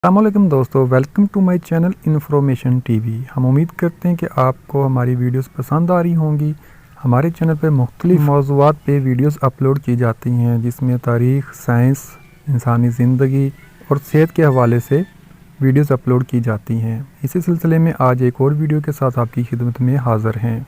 अस्सलामुअलैकुम दोस्तों, welcome to my channel information TV. हम उम्मीद करते हैं कि आपको हमारी वीडियोस पसंद आ रही होंगी। हमारे चैनल पे मुख्तलिफ मौज़ूआत पे वीडियोस अपलोड की जाती हैं, जिसमें तारीख़, साइंस, इंसानी ज़िंदगी और सेहत के हवाले से वीडियोस अपलोड की जाती हैं। इसी सिलसिले में आज एक और वीडियो के साथ आपकी खिदमत में हाज़िर हैं।